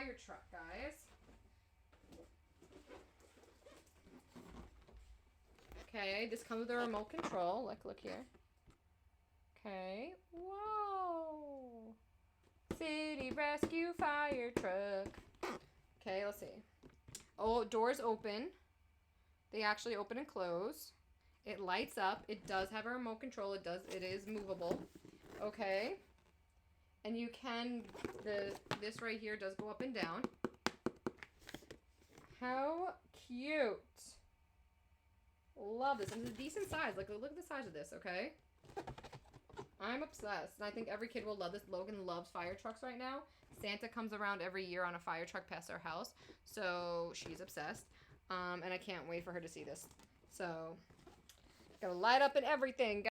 fire truck, guys. Okay, this comes with a remote control. Look here. Okay. Whoa. City rescue fire truck. Okay, let's see. Oh, doors open. They actually open and close. It lights up. It does have a remote control. It is movable. Okay. And you can, this right here does go up and down. How cute. Love this. And it's a decent size. Like, look at the size of this, okay? I'm obsessed. And I think every kid will love this. Logan loves fire trucks right now. Santa comes around every year on a fire truck past our house. So she's obsessed. And I can't wait for her to see this. So, gotta light up and everything.